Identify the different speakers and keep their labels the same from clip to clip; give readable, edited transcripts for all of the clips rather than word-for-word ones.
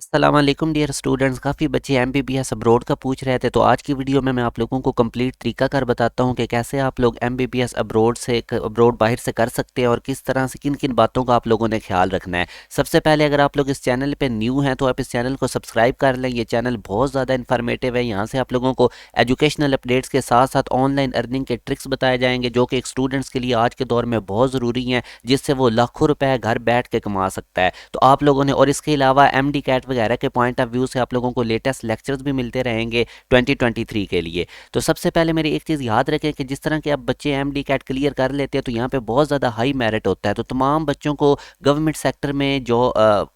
Speaker 1: अस्सलाम वालेकुम dear students. काफ़ी बच्चे एमबीबीएस अब्रॉड का पूछ रहे थे, तो आज की वीडियो में मैं आप लोगों को कंप्लीट तरीकाकार बताता हूं कि कैसे आप लोग एमबीबीएस अब्रॉड बाहर से कर सकते हैं और किस तरह से किन किन बातों का आप लोगों ने ख्याल रखना है। सबसे पहले अगर आप लोग इस चैनल पे न्यू हैं तो आप इस चैनल को सब्सक्राइब कर लें। ये चैनल बहुत ज़्यादा इन्फॉर्मेटिव है। यहाँ से आप लोगों को एजुकेशनल अपडेट्स के साथ साथ ऑनलाइन अर्निंग के ट्रिक्स बताए जाएंगे जो कि एक स्टूडेंट्स के लिए आज के दौर में बहुत ज़रूरी हैं, जिससे वो लाखों रुपए घर बैठ के कमा सकता है। तो आप लोगों ने, और इसके अलावा एमडी कैट वगैरह के पॉइंट ऑफ व्यू से आप लोगों को लेटेस्ट लेक्चर्स भी मिलते रहेंगे 2023 के लिए। तो सबसे पहले मेरी एक चीज़ याद रखें कि जिस तरह के आप बच्चे एमडी कैट क्लियर कर लेते हैं तो यहाँ पे बहुत ज़्यादा हाई मेरिट होता है। तो तमाम बच्चों को गवर्नमेंट सेक्टर में जो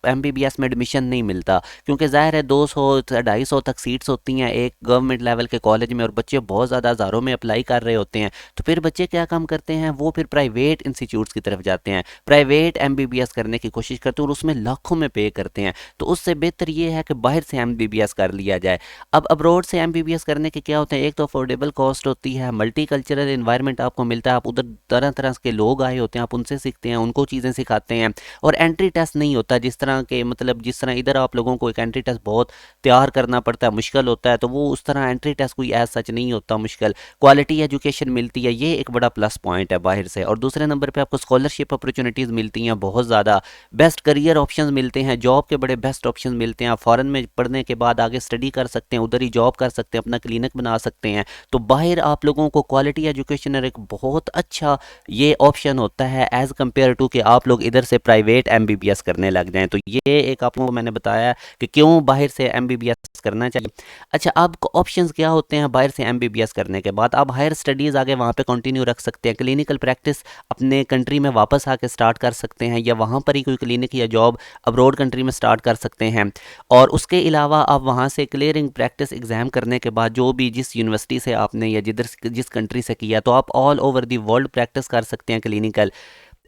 Speaker 1: एमबीबीएस में एडमिशन नहीं मिलता, क्योंकि ज़ाहिर है 200 250 तक सीट्स होती हैं एक गवर्नमेंट लेवल के कॉलेज में और बच्चे बहुत ज़्यादा हज़ारों में अप्लाई कर रहे होते हैं। तो फिर बच्चे क्या काम करते हैं, वो फिर प्राइवेट इंस्टीट्यूट्स की तरफ जाते हैं, प्राइवेट एमबीबीएस करने की कोशिश करते हैं और उसमें लाखों में पे करते हैं। तो उससे बेहतर ये है कि बाहर से एमबीबीएस कर लिया जाए। अब अब्रॉड से एमबीबीएस करने के क्या होते हैं, एक तो अफोर्डेबल कॉस्ट होती है, मल्टी कल्चरल इन्वायरमेंट आपको मिलता है, आप उधर तरह तरह के लोग आए होते हैं, आप उनसे सीखते हैं, उनको चीज़ें सिखाते हैं। और एंट्री टेस्ट नहीं होता जिस तरह के, मतलब जिस तरह इधर आप लोगों को एक एंट्री टेस्ट बहुत तैयार करना पड़ता है, मुश्किल होता है, तो वो उस तरह एंट्री टेस्ट कोई एज सच नहीं होता मुश्किल। क्वालिटी एजुकेशन मिलती है, ये एक बड़ा प्लस पॉइंट है बाहर से। और दूसरे नंबर पर आपको स्कॉलरशिप अपॉर्चुनिटीज़ मिलती हैं बहुत ज़्यादा, बेस्ट करियर ऑप्शंस मिलते हैं, जॉब के बड़े बेस्ट ऑप्शंस मिलते हैं। आप फॉरेन में पढ़ने के बाद आगे स्टडी कर सकते हैं, उधर ही जॉब कर सकते हैं, अपना क्लिनिक बना सकते हैं। तो बाहर आप लोगों को क्वालिटी एजुकेशन एक बहुत अच्छा ये ऑप्शन होता है एज़ कम्पेयर टू कि आप लोग इधर से प्राइवेट एमबीबीएस करने लग जाएं। तो ये एक आप लोगों को मैंने बताया कि क्यों बाहर से एमबीबीएस करना चाहिए। अच्छा, अब ऑप्शंस क्या होते हैं बाहर से एमबीबीएस करने के बाद? आप हायर स्टडीज़ आगे वहाँ पे कंटिन्यू रख सकते हैं, क्लिनिकल प्रैक्टिस अपने कंट्री में वापस आके स्टार्ट कर सकते हैं, या वहाँ पर ही कोई क्लिनिक या जॉब अब्रॉड कंट्री में स्टार्ट कर सकते हैं। और उसके अलावा आप वहाँ से क्लियरिंग प्रैक्टिस एग्ज़ाम करने के बाद जो भी जिस यूनिवर्सिटी से आपने या जिधर जिस कंट्री से किया, तो आप all over the world practice कर सकते हैं क्लिनिकल।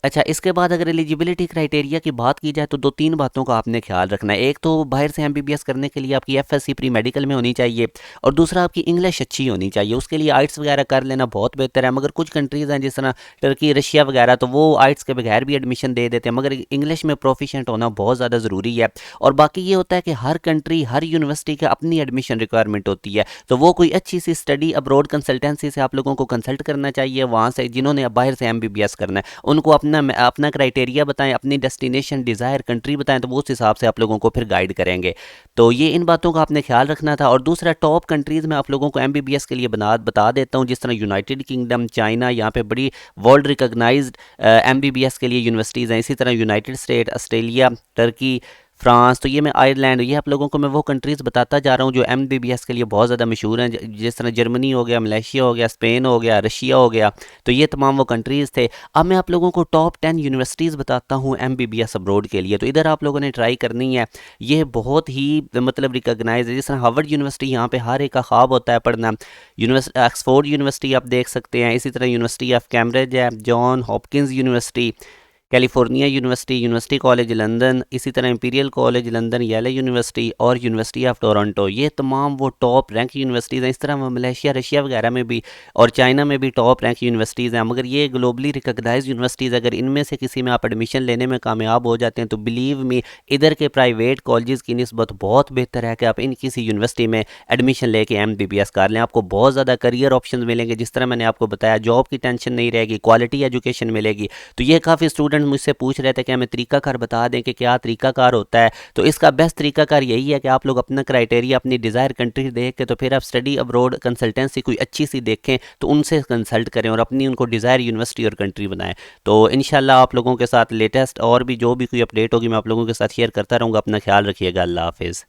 Speaker 1: अच्छा, इसके बाद अगर एलिजिबिलिटी क्राइटेरिया की बात की जाए तो दो तीन बातों का आपने ख्याल रखना है। एक तो बाहर से एमबीबीएस करने के लिए आपकी एफएससी प्री मेडिकल में होनी चाहिए, और दूसरा आपकी इंग्लिश अच्छी होनी चाहिए। उसके लिए आइट्स वगैरह कर लेना बहुत बेहतर है। मगर कुछ कंट्रीज़ हैं जिस तरह टर्की, रशिया वगैरह, तो वो आइट्स के बगैर भी एडमिशन दे देते हैं, मगर इंग्लिश में प्रोफिशेंट होना बहुत ज़्यादा ज़रूरी है। और बाकी ये होता है कि हर कंट्री, हर यूनिवर्सिटी की अपनी एडमिशन रिक्वायरमेंट होती है, तो वो कोई अच्छी सी स्टडी अब्रॉड कंसल्टेंसी से आप लोगों को कंसल्ट करना चाहिए, वहाँ से जिन्होंने बाहर से एमबीबीएस करना है उनको अपना अपना क्राइटेरिया बताएं, अपनी डेस्टिनेशन डिज़ायर कंट्री बताएं, तो वो उस हिसाब से आप लोगों को फिर गाइड करेंगे। तो ये इन बातों का आपने ख्याल रखना था। और दूसरा, टॉप कंट्रीज़ में आप लोगों को एमबीबीएस के लिए बता देता हूँ, जिस तरह यूनाइटेड किंगडम, चाइना, यहाँ पे बड़ी वर्ल्ड रिकॉग्नाइज्ड एमबीबीएस के लिए यूनिवर्सिटीज़ हैं। इसी तरह United state, Australia, Turkey, France, तो ये मैं आयरलैंड, ये आप लोगों को मैं वो कंट्रीज़ बताता जा रहा हूँ जो एमबीबीएस के लिए बहुत ज़्यादा मशहूर हैं, जिस तरह जर्मनी हो गया, मलेशिया हो गया, स्पेन हो गया, रशिया हो गया। तो ये तमाम वो कंट्रीज़ थे। अब मैं आप लोगों को टॉप 10 यूनिवर्सिटीज़ बताता हूँ एमबीबीएस अब्रॉड के लिए, तो इधर आप लोगों ने ट्राई करनी है। ये बहुत ही मतलब रिकॉग्नाइज है। जिस तरह हार्वर्ड यूनिवर्सिटी, यहाँ पे हर एक का ख्वाब होता है पढ़ना। यूनिवर्सिटी ऑक्सफोर्ड यूनिवर्सिटी आप देख सकते हैं, इसी तरह यूनिवर्सिटी ऑफ कैम्ब्रिज है, John Hopkins university, California university, university college London, इसी तरह इंपीरियल कॉलेज लंदन, येले यूनिवर्सिटी और यूनिवर्सिटी ऑफ टोरंटो, ये तमाम वो टॉप रैंक यूनिवर्सिटीज़ हैं। इस तरह मलेशिया, रशिया वगैरह में भी और चाइना में भी टॉप रैंक यूनिवर्सिटीज़ हैं। मगर ये ग्लोबली रिकॉग्नाइज यूनिवर्सिटीज़, अगर इनमें से किसी में आप एडमिशन लेने में कामयाब हो जाते हैं तो बिलीव मी, इधर के प्राइवेट कॉलेज की निस्बत बहुत बेहतर है कि आप इन किसी यूनिवर्सिटी में एडमिशन लेके एमबीबीएस कर लें। आपको बहुत ज़्यादा करियर ऑप्शन मिलेंगे, जिस तरह मैंने आपको बताया, जॉब की टेंशन नहीं रहेगी, क्वालिटी एजुकेशन मिलेगी। तो ये काफ़ी स्टूडेंट मुझसे पूछ रहे थे कि हमें तरीकाकार बता दें कि क्या तरीकाकार होता है। तो इसका बेस्ट तरीकाकार यही है कि आप लोग अपना क्राइटेरिया, अपनी डिज़ायर कंट्री देख के, तो फिर आप स्टडी अब्रॉड कंसल्टेंसी कोई अच्छी सी देखें तो उनसे कंसल्ट करें और अपनी उनको डिज़ायर यूनिवर्सिटी और कंट्री बनाएं। तो इंशाल्लाह आप लोगों के साथ लेटेस्ट और भी जो भी कोई अपडेट होगी मैं आप लोगों के साथ शेयर करता रहूँगा। अपना ख्याल रखिएगा। अल्लाह हाफिज़।